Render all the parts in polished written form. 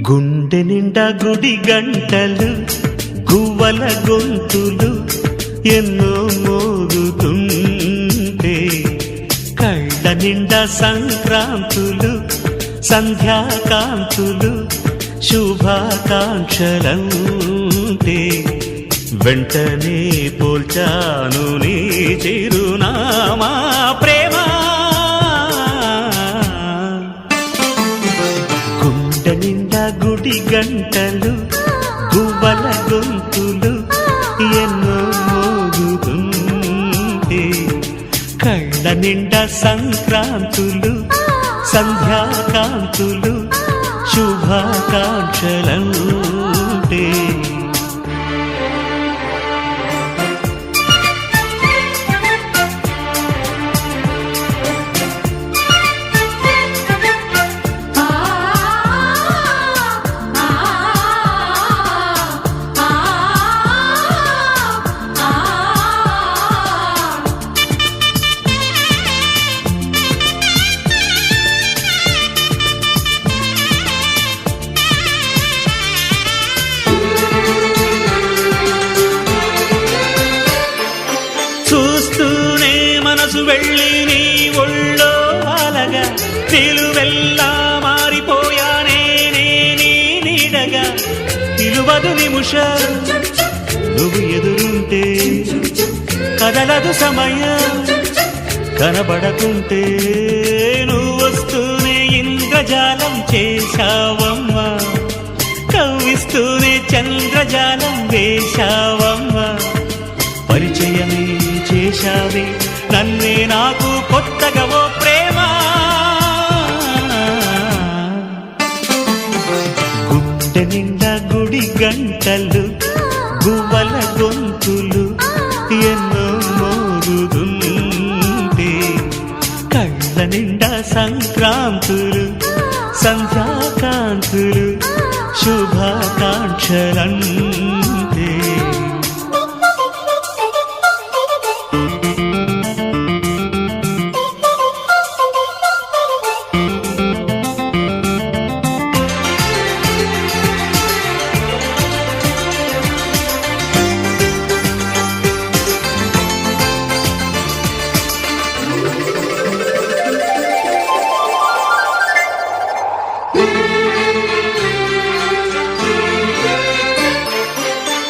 గుండె నిండా గుడి గంటలు గువ్వల గొంతులు ఎన్నో మోగుతుంటే కళ్ళ నిండా సంక్రాంతులు సంధ్యాకాంతులు శుభాకాంక్షలంటే వెంటనే పోల్చాను నీ చిరునామా ప్రేమ. గుండె నిండా గుడి గంటలు గువ్వల గొంతులు ఎన్నో మోగుతుంటే కళ్ళ నిండా సంక్రాంతులు సంధ్యాకాంతులు శుభాకాంక్షలంటే చూస్తూనే మనసు వెళ్ళి నీ ఒళ్ళో అలగా నిలువెల్లా మారిపోయానే నీ నీడగా నిలువదు నిమిషం నువ్వు ఎదురుంటే కదలదు సమయం కనబడకుంటే నువ్వు వస్తూనే ఇంద్రజాలం చేశావమ్మా కవ్విస్తూనే చంద్రజాలం వేశావమ్మా పరిచయమే చేశావే నన్నే నాకు కొత్తగా ఓ ప్రేమ. గుండె నిండా గుడి గంటలు గువ్వల గొంతులు ఎన్నో మోగుతుంటే కళ్ళ నిండా సంక్రాంతులు సంధ్యాకాంతులు శుభాకాంక్షలంటే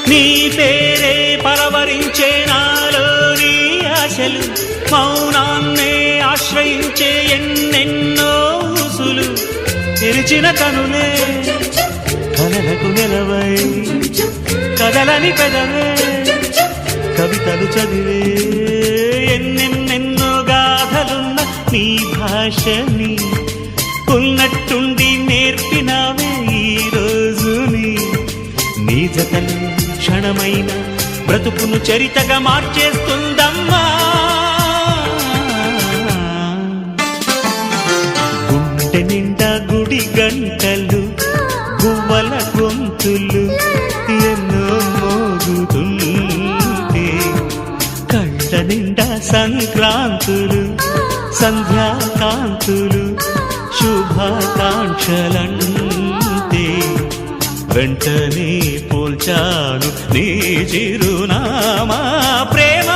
నీ పేరే పరవరించే నాలోని ఆశలు మౌనాన్నే ఆశ్రయించే ఎన్నెన్నో ఊసులు తెరిచిన కనులే కలలకు నిలవై కదలని పెదవే కవితలు చదివే ఎన్నెన్నెన్నో గాథలున్న నీ భాషని ఉన్నట్టుండి నేర్పినావే ఈ రోజుని నీ జతలు క్షణమైన బ్రతుకును చరితగా మార్చేస్తుందమ్మా. గుండె నిండా గుడి గంటలు గువ్వల గొంతులు ఎన్నో మోగుతుంటే కళ్ళ నిండా సంక్రాంతులు సంధ్యాకాంతులు శుభాకాంక్షలంటే వెంటనే పోల్చాను నీ చిరునామా ప్రేమ.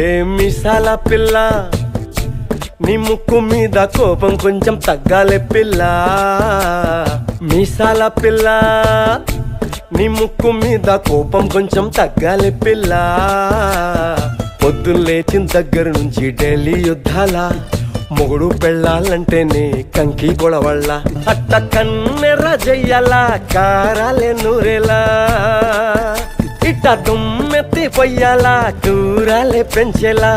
ఏ మిసాల పిల్ల నీ ముక్కు మీద కోపం కొంచెం తగ్గాలే పిల్ల. మిసాల పిల్ల నీ ముక్కు మీద కోపం కొంచెం తగ్గాలే పిల్ల. పొద్దున్న లేచిన దగ్గర నుంచి ఢిల్లీ యుద్ధాల మొగుడు పెళ్ళాలంటేనే కంకి గొడవళ్ళ అట్ట కన్నెర్ర జయ్యాల కారాలే నూరేలా ఇట్ట దుమ్మెత్తి పొయ్యాలా కూరాలే పెంచేలా